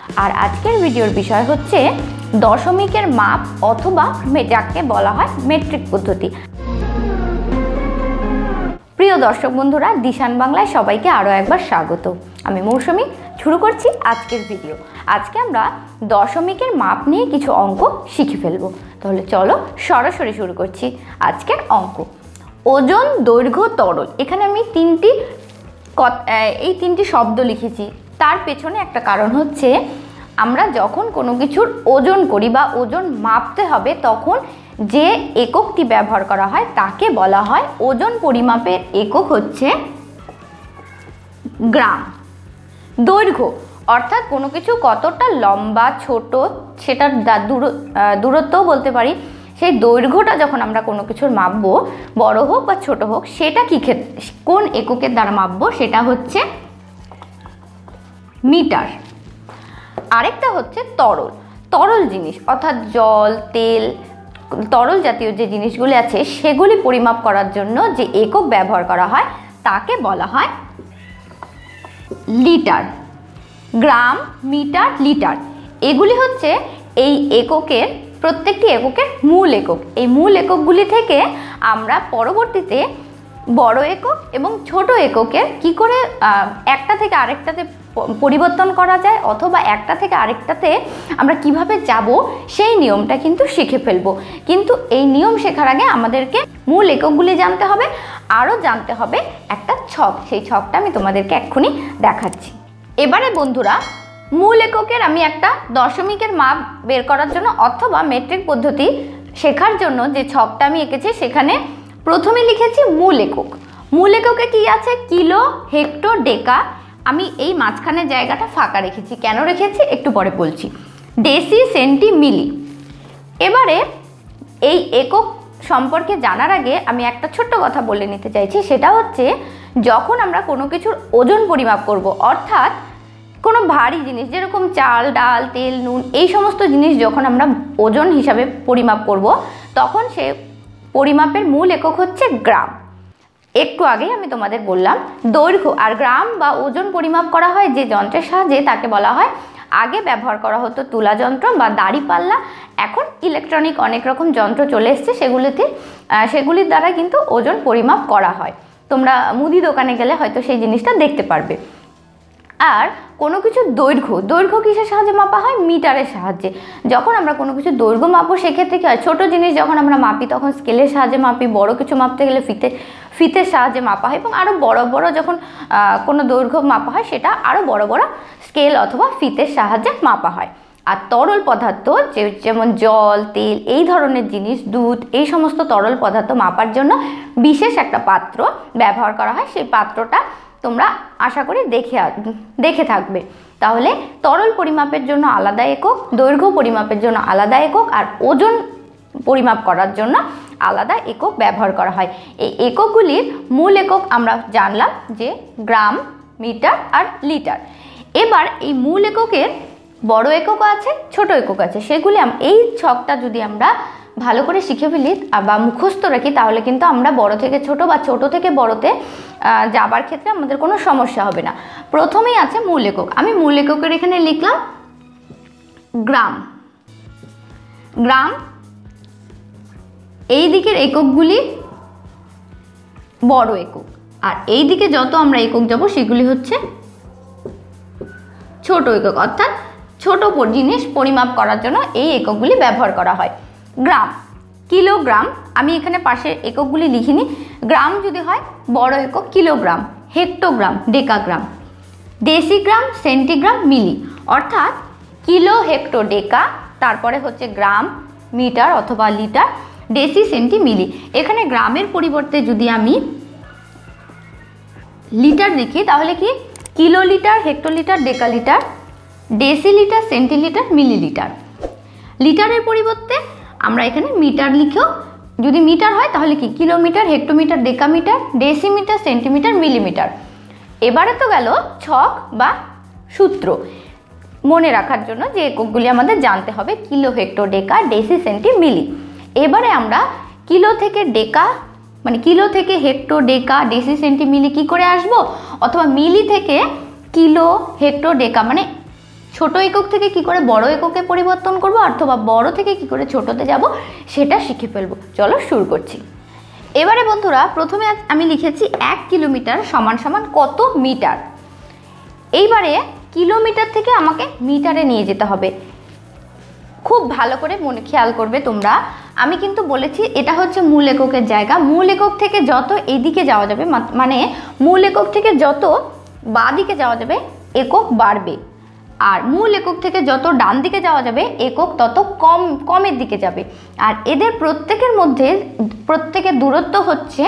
আর আজকের ভিডিওর বিষয় হচ্ছে দশমিকের মাপ অথবা যাকে বলা হয় মেট্রিক পদ্ধতি। প্রিয় দর্শক বন্ধুরা, দিশান বাংলায় সবাইকে আরও একবার স্বাগত। আমি মৌসুমী, শুরু করছি আজকের ভিডিও। আজকে আমরা দশমিকের মাপ নিয়ে কিছু অঙ্ক শিখে ফেলবো। তাহলে চলো সরাসরি শুরু করছি আজকের অঙ্ক। ওজন, দৈর্ঘ্য, তরল। এখানে আমি এই তিনটি শব্দ লিখেছি। তার পেছনে একটা কারণ হচ্ছে, আমরা যখন কোনো কিছুর ওজন করি বা ওজন মাপতে হবে, তখন যে এককটি ব্যবহার করা হয় তাকে বলা হয় ওজন। পরিমাপের একক হচ্ছে গ্রাম। দৈর্ঘ্য অর্থাৎ কোনো কিছু কতটা লম্বা, ছোট, সেটার দূরত্বও বলতে পারি। সেই দৈর্ঘ্যটা যখন আমরা কোনো কিছুর মাপবো, বড় হোক বা ছোট হোক, সেটা কোন এককের দ্বারা মাপবো, সেটা হচ্ছে মিটার। আরেকটা হচ্ছে তরল জিনিস, অর্থাৎ জল, তেল, তরল জাতীয় যে জিনিসগুলি আছে সেগুলি পরিমাপ করার জন্য যে একক ব্যবহার করা হয় তাকে বলা হয় লিটার। গ্রাম, মিটার, লিটার এগুলি হচ্ছে এই এককের, প্রত্যেকটি এককের মূল একক। এই মূল এককগুলি থেকে আমরা পরবর্তীতে বড় একক এবং ছোট এককের কি করে একটা থেকে আরেকটাতে পরিবর্তন করা যায় অথবা একটা থেকে আরেকটাতে আমরা কিভাবে যাব, সেই নিয়মটা কিন্তু শিখে ফেলবো। কিন্তু এই নিয়ম শেখার আগে আমাদেরকে মূল এককগুলি জানতে হবে, আরও জানতে হবে একটা ছক। সেই ছকটা আমি তোমাদেরকে এক্ষুনি দেখাচ্ছি। এবারে বন্ধুরা, মূল এককের আমি একটা দশমিকের মাপ বের করার জন্য অথবা মেট্রিক পদ্ধতি শেখার জন্য যে ছকটা আমি এঁকেছি, সেখানে প্রথমে লিখেছি মূল একক। মূল এককে কি আছে? কিলো, হেক্টর, ডেকা। আমি এই মাঝখানের জায়গাটা ফাঁকা রেখেছি। কেন রেখেছি একটু পরে বলছি। ডেসি, সেন্টি, মিলি। এবারে এই একক সম্পর্কে জানার আগে আমি একটা ছোট্ট কথা বলে নিতে চাইছি। সেটা হচ্ছে, যখন আমরা কোনো কিছুর ওজন পরিমাপ করব, অর্থাৎ কোনো ভারী জিনিস যেরকম চাল, ডাল, তেল, নুন, এই সমস্ত জিনিস যখন আমরা ওজন হিসাবে পরিমাপ করব, তখন সে পরিমাপের মূল একক হচ্ছে গ্রাম। একটু আগেই আমি তোমাদের বললাম দৈর্ঘ্য। আর গ্রাম বা ওজন পরিমাপ করা হয় যে যন্ত্রের সাহায্যে, তাকে বলা হয়, আগে ব্যবহার করা হতো তুলা যন্ত্র বা দাঁড়িপাল্লা। এখন ইলেকট্রনিক অনেক রকম যন্ত্র চলে এসছে, সেগুলির দ্বারা কিন্তু ওজন পরিমাপ করা হয়। তোমরা মুদি দোকানে গেলে হয়তো সেই জিনিসটা দেখতে পারবে। আর কোনো কিছুর দৈর্ঘ্য কিসের সাহায্যে মাপা হয়? মিটারের সাহায্যে। যখন আমরা কোনো কিছু দৈর্ঘ্য মাপবো, সেক্ষেত্রে কি হয়, ছোট জিনিস যখন আমরা মাপি তখন স্কেলের সাহায্যে মাপি, বড় কিছু মাপতে গেলে ফিতের সাহায্যে মাপা হয়, এবং আরও বড় যখন কোনো দৈর্ঘ্য মাপা হয়, সেটা আরও বড় স্কেল অথবা ফিতের সাহায্যে মাপা হয়। আর তরল পদার্থ যেমন জল, তেল, এই ধরনের জিনিস, দুধ, এই সমস্ত তরল পদার্থ মাপার জন্য বিশেষ একটা পাত্র ব্যবহার করা হয়। সেই পাত্রটা তোমরা আশা করি দেখে থাকবে। তাহলে তরল পরিমাপের জন্য আলাদা একক, দৈর্ঘ্য পরিমাপের জন্য আলাদা একক, আর ওজন পরিমাপ করার জন্য আলাদা একক ব্যবহার করা হয়। এই এককগুলির মূল একক আমরা জানলাম যে গ্রাম, মিটার আর লিটার। এবার এই মূল এককের বড় একক আছে, ছোট একক আছে। সেগুলি এই ছকটা যদি আমরা ভালো করে শিখে ফেলি বা মুখস্থ রাখি, তাহলে কিন্তু আমরা বড় থেকে ছোট বা ছোট থেকে বড়তে যাবার ক্ষেত্রে আমাদের কোনো সমস্যা হবে না। প্রথমেই আছে মূল একক। আমি মূল এককের এখানে লিখলাম গ্রাম। এই দিকের এককগুলি বড় একক, আর এই দিকে যত আমরা একক যাব সেগুলি হচ্ছে ছোট একক, অর্থাৎ ছোট জিনিস পরিমাপ করার জন্য এই এককগুলি ব্যবহার করা হয়। গ্রাম, কিলোগ্রাম, আমি এখানে পাশে এককগুলি লিখিনি। গ্রাম যদি হয় বড় একক kilogram, hectogram, decagram, decigram, centigram, milli. অর্থাৎ কিলো, হেক্টো, ডেকা, তারপরে হচ্ছে গ্রাম, মিটার অথবা লিটার, ডেসি, সেন্টি, মিলি। এখানে গ্রামের পরিবর্তে যদি আমি লিটার লিখি, তাহলে কি kilolitre, hectolitre, decalitre, decilitre, centilitre, millilitre. লিটারের পরিবর্তে আমরা এখানে মিটার লিখেও, যদি মিটার হয় তাহলে কি kilometre, hectometre, decametre, decimetre, centimetre, millimetre. এবারে তো গেল ছক বা সূত্র মনে রাখার জন্য যে এককগুলি আমাদের জানতে হবে, kilo, hecto, deca, deci, centi, মিলি। এবারে আমরা কিলো থেকে ডেকা, মানে কিলো থেকে হেক্টো, ডেকা, ডেসি, সেন্টি, মিলি কি করে আসবো, অথবা মিলি থেকে কিলো, হেক্টো, ডেকা, মানে ছোট একক থেকে কি করে বড় এককে পরিবর্তন করব অথবা বড় থেকে কি করে ছোটতে যাব সেটা শিখে ফেলবো। চলো শুরু করছি। এবারে বন্ধুরা প্রথমে আমি লিখেছি 1 কিলোমিটার সমান সমান কত মিটার। এইবারে কিলোমিটার থেকে আমাকে মিটারে নিয়ে যেতে হবে। খুব ভালো করে মনে খেয়াল করবে তোমরা, আমি কিন্তু বলেছি এটা হচ্ছে মূল এককের জায়গা। মূল একক থেকে যত এদিকে যাওয়া যাবে, মানে মূল একক থেকে যত বাঁ দিকে যাওয়া যাবে একক বাড়বে, আর মূল একক থেকে যত ডান দিকে যাওয়া যাবে একক তত কমের দিকে যাবে। আর এদের প্রত্যেকের মধ্যে প্রত্যেকের দূরত্ব হচ্ছে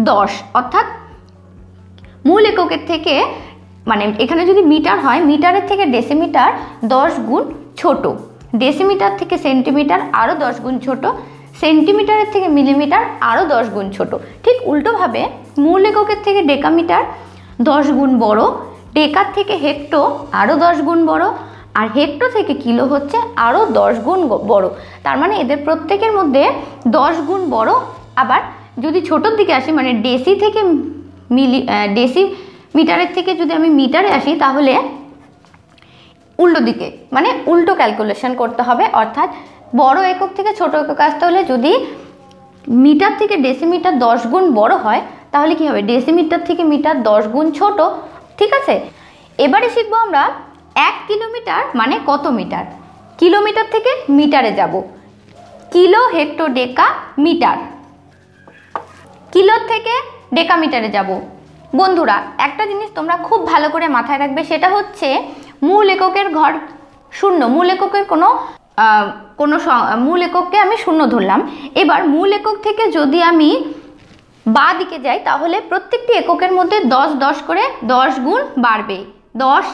10, অর্থাৎ মূল এককের থেকে, মানে এখানে যদি মিটার হয় মিটারের থেকে ডেসিমিটার 10 গুণ ছোট, ডেসিমিটার থেকে সেন্টিমিটার আরও 10 গুণ ছোট, সেন্টিমিটারের থেকে মিলিমিটার আরও 10 গুণ ছোট। ঠিক উল্টোভাবে মূল এককের থেকে ডেকামিটার 10 গুণ বড়, ডেকার থেকে হেক্টো আরও 10 গুণ বড়, আর হেক্টো থেকে কিলো হচ্ছে আরও 10 গুণ বড়। তার মানে এদের প্রত্যেকের মধ্যে 10 গুণ বড়। আবার যদি ছোটোর দিকে আসি, মানে ডেসি থেকে মিটারের থেকে যদি আমি মিটারে আসি তাহলে উল্টো দিকে, মানে উল্টো ক্যালকুলেশন করতে হবে। অর্থাৎ বড় একক থেকে ছোট একক আসতে হলে যদি মিটার থেকে ডেসিমিটার 10 গুণ বড় হয় তাহলে কি হবে, ডেসিমিটার থেকে মিটার 10 গুণ ছোট। ঠিক আছে, এবারে শিখবো আমরা 1 কিলোমিটার মানে কত মিটার। কিলোমিটার থেকে মিটারে যাব, কিলো হেক্টো ডেকা মিটার, কিলোর থেকে ডেকামিটারে যাব। বন্ধুরা একটা জিনিস তোমরা খুব ভালো করে মাথায় রাখবে, সেটা হচ্ছে মূল এককের ঘর শূন্য, মূল এককের কোনো মূল একককে আমি শূন্য ধরলাম। এবার মূল একক থেকে যদি আমি বাঁ দিকে যাই তাহলে প্রত্যেকটি এককের মধ্যে 10 10 করে 10 গুণ বাড়বে। 10,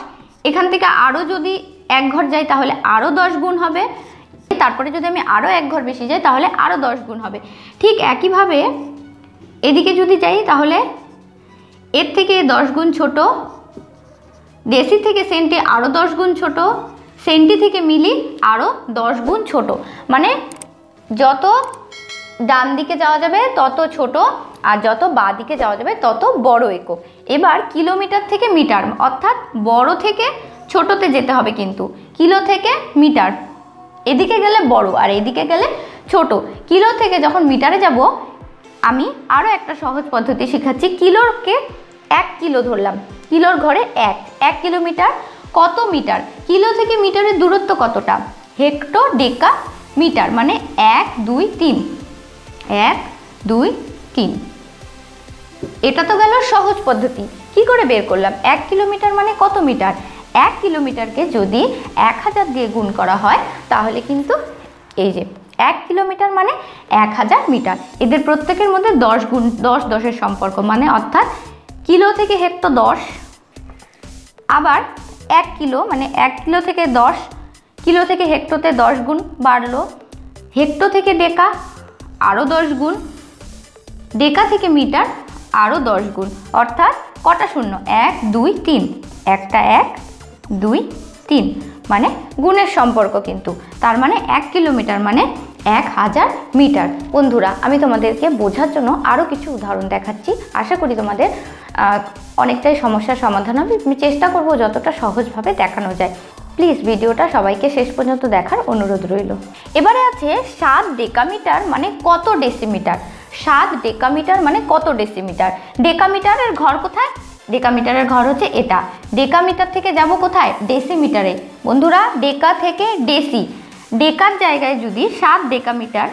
এখান থেকে আরও যদি এক ঘর যাই তাহলে আরও 10 গুণ হবে, তারপরে যদি আমি আরও এক ঘর বেশি যাই তাহলে আরও 10 গুণ হবে। ঠিক একইভাবে এদিকে যদি যাই তাহলে এর থেকে 10 গুণ ছোট, ডেসি থেকে সেন্টি আরও 10 গুণ ছোট, সেন্টি থেকে মিলি আরও 10 গুণ ছোট। মানে যত ডান দিকে যাওয়া যাবে তত ছোট, আর যত বাঁ দিকে যাওয়া যাবে তত বড় একক। এবার কিলোমিটার থেকে মিটার, অর্থাৎ বড় থেকে ছোটতে যেতে হবে, কিন্তু কিলো থেকে মিটার, এদিকে গেলে বড় আর এদিকে গেলে ছোট। কিলো থেকে যখন মিটারে যাব আমি আরও একটা সহজ পদ্ধতি শেখাচ্ছি। কিলোকে 1 কিলো ধরলাম, কিলোর ঘরে 1 কিলোমিটার কত মিটার। কিলো থেকে মিটারের দূরত্ব কতটা, হেক্টো ডেকা মিটার, মানে 1 2 3, 1 2 3। এটা তো গেল সহজ পদ্ধতি। কি করে বের করলাম 1 কিলোমিটার মানে কত মিটার। 1 কিলোমিটারকে যদি 1000 দিয়ে গুণ করা হয় তাহলে কিন্তু এই যে 1 কিলোমিটার মানে 1000 মিটার। এদের প্রত্যেকের মধ্যে 10 গুণ 10 10-এর সম্পর্ক, মানে অর্থাৎ কিলো থেকে হেক্টো 10, আবার 1 কিলো মানে 1 কিলো থেকে 10, কিলো থেকে হেক্টোতে 10 গুণ বাড়লো, হেক্টো থেকে ডেকা আরও 10 গুণ, ডেকা থেকে মিটার আরও 10 গুণ। অর্থাৎ কটা শূন্য, 1 2 3, একটা 1 2 3, মানে গুণের সম্পর্ক কিন্তু। তার মানে 1 কিলোমিটার মানে 1000 মিটার। বন্ধুরা আমি তোমাদেরকে বোঝার জন্য আরও কিছু উদাহরণ দেখাচ্ছি, আশা করি তোমাদের অনেকটাই সমস্যার সমাধান হবে। আমি চেষ্টা করব যতটা সহজভাবে দেখানো যায়। প্লিজ ভিডিওটা সবাইকে শেষ পর্যন্ত দেখার অনুরোধ রইল। এবারে আছে 7 ডেকামিটার মানে কত ডেসিমিটার। 7 ডেকামিটার মানে কত ডেসিমিটার। ডেকামিটারের ঘর কোথায়, ডেকামিটারের ঘর হচ্ছে এটা। ডেকামিটার থেকে যাব কোথায়, ডেসিমিটারে। বন্ধুরা ডেকা থেকে ডেসি, ডেকার জায়গায় যদি 7 ডেকামিটার,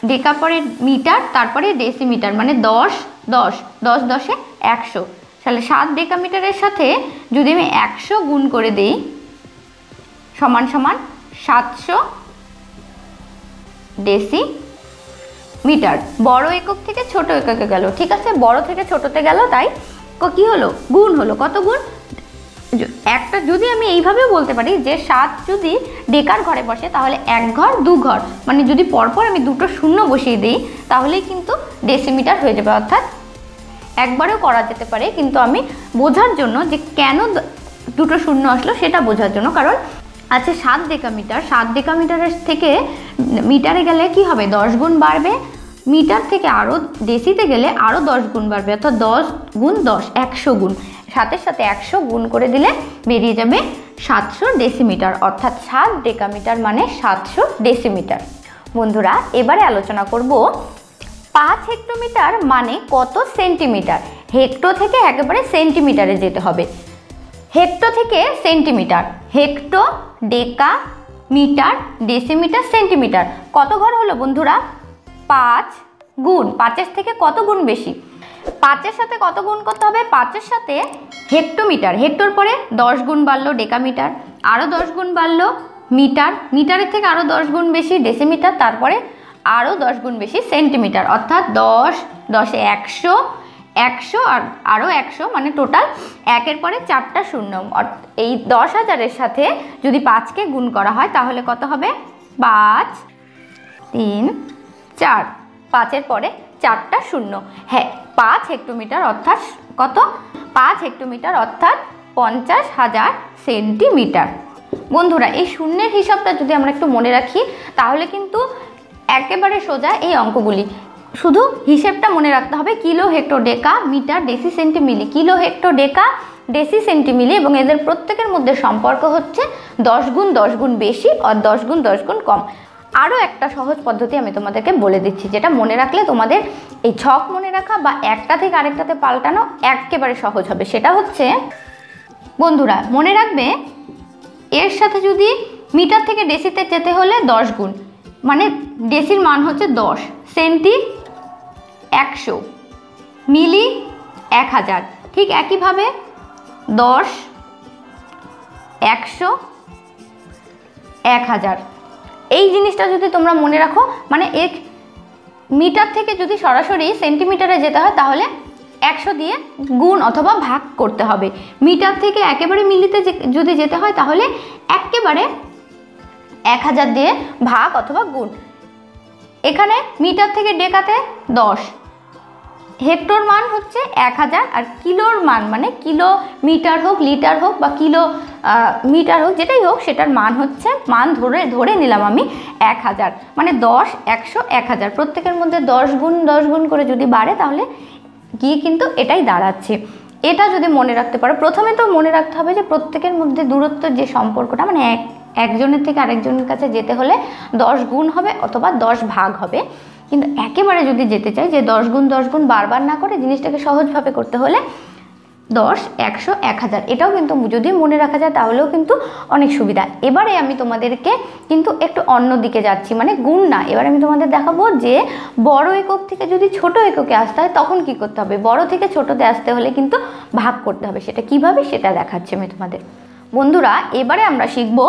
ডেকা পরে মিটার তারপরে ডেসিমিটার, মানে 10 10 10 10-এ 100, তাহলে 7 ডেকামিটারের সাথে যদি আমি 100 গুণ করে দিই সমান সমান 700 ডেসিমিটার। বড় একক থেকে ছোট এককে গেল, ঠিক আছে, বড় থেকে ছোটতে গেল, তাই কি হলো, গুণ হলো। কত গুণ, একটা যদি আমি এইভাবেও বলতে পারি যে 7 যদি ডেকার ঘরে বসে তাহলে 1 ঘর 2 ঘর, মানে যদি পরপর আমি দুটো শূন্য বসিয়ে দিই তাহলেই কিন্তু ডেসিমিটার হয়ে যাবে। অর্থাৎ একবারেও করা যেতে পারে, কিন্তু আমি বোঝার জন্য যে কেন দুটো শূন্য আসলো সেটা বোঝার জন্য, কারণ আছে 7 ডেকামিটার, 7 ডেকামিটারের থেকে মিটারে গেলে কি হবে, 10 গুণ বাড়বে, মিটার থেকে আরও ডেসিতে গেলে আরও 10 গুণ বাড়বে, অর্থাৎ 10 গুণ 10 100 গুণ। 7-এর সাথে 100 গুণ করে দিলে বেরিয়ে যাবে 700 ডেসিমিটার, অর্থাৎ 7 ডেকামিটার মানে 700 ডেসিমিটার। বন্ধুরা এবারে আলোচনা করব 5 হেক্টোমিটার মানে কত সেন্টিমিটার। হেক্টো থেকে একেবারে সেন্টিমিটারে যেতে হবে। হেক্টো থেকে centimetre, hecto, deca, metre, decimetre, centimetre. কত ঘর হলো বন্ধুরা? 5 গুণ 5-এর থেকে কত গুণ বেশি? 5-এর সাথে কত গুণ করতে হবে? 5-এর সাথে হেক্টোমিটার, হেক্টোর পরে 10 গুণ বাড়লো ডেকামিটার, আরও 10 গুণ বাড়লো মিটার, মিটারের থেকে আরও 10 গুণ বেশি ডেসিমিটার, তারপরে আরও 10 গুণ বেশি সেন্টিমিটার, অর্থাৎ 10, 10-এ 100, 100 আর আরও 100 মানে টোটাল 1-এর পরে 4টা শূন্য। এই 10,000-এর সাথে যদি 5কে গুণ করা হয় তাহলে কত হবে? 5, 3, 4, 5-এর পরে 4টা শূন্য। হ্যাঁ, 5 হেক্টোমিটার অর্থাৎ কত? 5 হেক্টোমিটার অর্থাৎ 50,000 সেন্টিমিটার। বন্ধুরা এই শূন্যের হিসাবটা যদি আমরা একটু মনে রাখি তাহলে কিন্তু একেবারে সোজা এই অঙ্কগুলি। শুধু হিসেবটা মনে রাখতে হবে, kilo, hecto, deca, metre, deci, centi milli. Kilo, hecto, deca, deci, centi milli এবং এদের প্রত্যেকের মধ্যে সম্পর্ক হচ্ছে 10 গুণ 10 গুণ বেশি আর 10 গুণ 10 গুণ কম। আরও একটা সহজ পদ্ধতি আমি তোমাদেরকে বলে দিচ্ছি, যেটা মনে রাখলে তোমাদের এই ছক মনে রাখা বা একটা থেকে আরেকটাতে পাল্টানো একেবারে সহজ হবে। সেটা হচ্ছে বন্ধুরা মনে রাখবে, এর সাথে যদি মিটার থেকে ডেসিতে যেতে হলে 10 গুণ, মানে ডেসির মান হচ্ছে 10, সেন্টি 100, মিলি 1000। ঠিক একইভাবে 10, 100, 1000 এই জিনিসটা যদি তোমরা মনে রাখো, মানে এক মিটার থেকে যদি সরাসরি সেন্টিমিটারে যেতে হয় তাহলে 100 দিয়ে গুণ অথবা ভাগ করতে হবে। মিটার থেকে একেবারে মিলিতে যদি যেতে হয় তাহলে একেবারে 1000 দিয়ে ভাগ অথবা গুণ। এখানে মিটার থেকে ডেকাতে 10, হেক্টর মান হচ্ছে 1000 আর কিলোর মান মানে কিলো মিটার হোক, লিটার হোক বা কিলো মিটার হোক, যেটাই হোক সেটার মান হচ্ছে, মান ধরে নিলাম আমি 1000, মানে 10, 100, 1000 প্রত্যেকের মধ্যে 10 গুণ 10 গুণ করে যদি বাড়ে তাহলে গিয়ে কিন্তু এটাই দাঁড়াচ্ছে। এটা যদি মনে রাখতে পারো, প্রথমে তো মনে রাখতে হবে যে প্রত্যেকের মধ্যে দূরত্বের যে সম্পর্কটা, মানে একজনের থেকে আরেকজনের কাছে যেতে হলে 10 গুণ হবে অথবা 10 ভাগ হবে। কিন্তু একেবারে যদি যেতে চাই যে 10 গুণ 10 গুণ বারবার না করে জিনিসটাকে সহজভাবে করতে হলে 10, 100, 1000 এটাও কিন্তু যদি মনে রাখা যায় তাহলেও কিন্তু অনেক সুবিধা। এবারে আমি তোমাদেরকে কিন্তু একটু অন্য দিকে যাচ্ছি, মানে গুণ না। এবারে আমি তোমাদের দেখাবো যে বড় একক থেকে যদি ছোট এককে আসতে হয় তখন কি করতে হবে। বড় থেকে ছোটতে আসতে হলে কিন্তু ভাগ করতে হবে। সেটা কিভাবে সেটা দেখাচ্ছি আমি তোমাদের। বন্ধুরা এবারে আমরা শিখব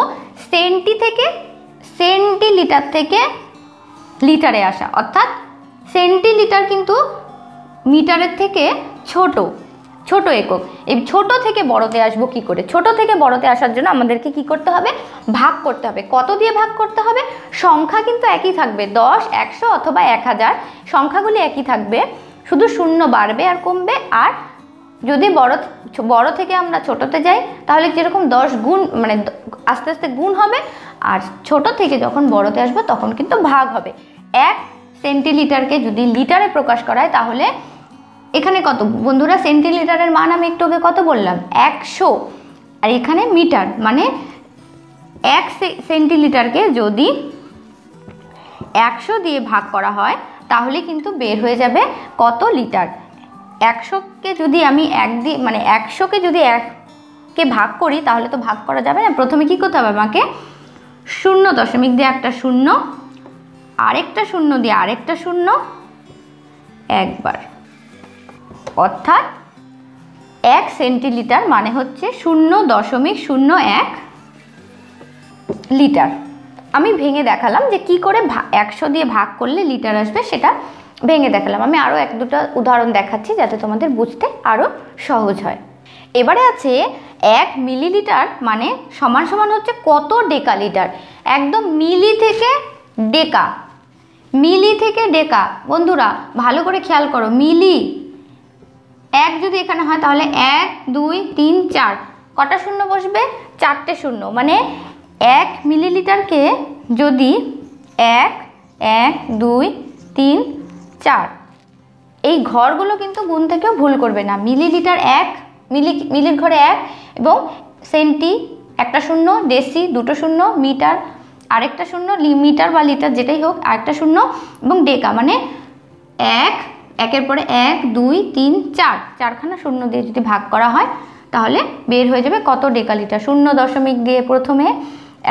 সেন্টিলিটার থেকে লিটারে আসা, অর্থাৎ সেন্টিলিটার কিন্তু মিটারের থেকে ছোট একক। এই ছোট থেকে বড়তে আসবো কি করে? ছোট থেকে বড়তে আসার জন্য আমাদেরকে কি করতে হবে? ভাগ করতে হবে। কত দিয়ে ভাগ করতে হবে? সংখ্যা কিন্তু একই থাকবে, 10, 100 অথবা 1000 সংখ্যাগুলি একই থাকবে, শুধু শূন্য বাড়বে আর কমবে। আর যদি বড় থেকে আমরা ছোটতে যাই তাহলে যেরকম 10 গুণ মানে আস্তে আস্তে গুণ হবে, আর ছোট থেকে যখন বড়তে আসবো তখন কিন্তু ভাগ হবে। 1 সেন্টিলিটারকে যদি লিটারে প্রকাশ করা হয় তাহলে এখানে কত বন্ধুরা? সেন্টিলিটারের মান আমি একটু আগে কত বললাম? 100, আর এখানে মিটার, মানে 1 সেন্টিলিটারকে যদি 100 দিয়ে ভাগ করা হয় তাহলে কিন্তু বের হয়ে যাবে কত লিটার। 100কে যদি আমি 1 দিয়ে, মানে 100কে যদি 1কে ভাগ করি তাহলে তো ভাগ করা যাবে না। প্রথমে কি করতে হবে? আমাকে 0 দিয়ে একটা শূন্য, আরেকটা শূন্য দিয়ে আরেকটা শূন্য, একবার, অর্থাৎ 1 সেন্টিলিটার মানে হচ্ছে 0.01 লিটার। আমি ভেঙে দেখালাম যে কি করে 100 দিয়ে ভাগ করলে লিটার আসবে, সেটা ভেঙে দেখালাম। আমি আরও 1-2টা উদাহরণ দেখাচ্ছি যাতে তোমাদের বুঝতে আরও সহজ হয়। এবারে আছে 1 মিলিলিটার মানে সমান সমান হচ্ছে কত ডেকালিটার। একদম মিলি থেকে ডেকা। বন্ধুরা ভালো করে খেয়াল করো, মিলি 1 যদি এখানে হয় তাহলে 1, 2, 3, 4 কটা শূন্য বসবে? 4টে শূন্য। মানে 1 মিলিলিটারকে যদি 1, 1, 2, 3, 4 এই ঘরগুলো কিন্তু গুণ থেকেও ভুল করবে না। মিলিলিটার 1, মিলির ঘরে 1 এবং সেন্টি একটা শূন্য, ডেসি দুটো শূন্য, মিটার আরেকটা শূন্য, মিটার বা লিটার যেটাই হোক আরেকটা শূন্য, এবং ডেকা মানে 1 পরে 1 2 3 4 চারখানা শূন্য দিয়ে যদি ভাগ করা হয় তাহলে বের হয়ে যাবে কত ডেকালিটার। 0 দিয়ে প্রথমে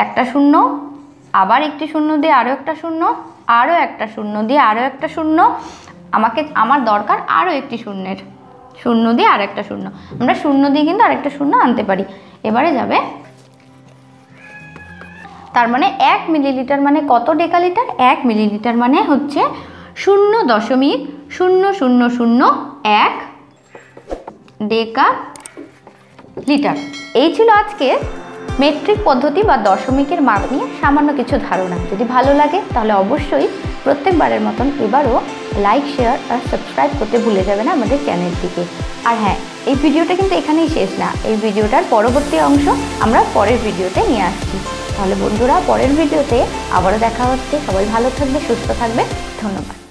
একটা শূন্য, আবার একটি শূন্য দিয়ে আরও একটা শূন্য, আরও একটা শূন্য দিয়ে আরও একটা শূন্য, আমার দরকার আরও একটি শূন্যের, শূন্য দিয়ে আর একটা শূন্য, আমরা শূন্য দিয়ে কিন্তু আরেকটা শূন্য আনতে পারি। এবারে যাবে, তার মানে 1 মিলিলিটার মানে কত ডেকালিটার? 1 মিলিলিটার মানে হচ্ছে 0.0001 ডেকা লিটার। এই ছিল আজকে মেট্রিক পদ্ধতি বা দশমিকের মাপ নিয়ে সামান্য কিছু ধারণা। যদি ভালো লাগে তাহলে অবশ্যই প্রত্যেকবারের মতন এবারও লাইক, শেয়ার আর সাবস্ক্রাইব করতে ভুলে যাবে না আমাদের চ্যানেলটিকে। আর হ্যাঁ, এই ভিডিওটা কিন্তু এখানেই শেষ না, এই ভিডিওটার পরবর্তী অংশ আমরা পরের ভিডিওতে নিয়ে আসছি। তাহলে বন্ধুরা, পরের ভিডিওতে আবারও দেখা হচ্ছে। সবাই ভালো থাকবে, সুস্থ থাকবে, ধন্যবাদ।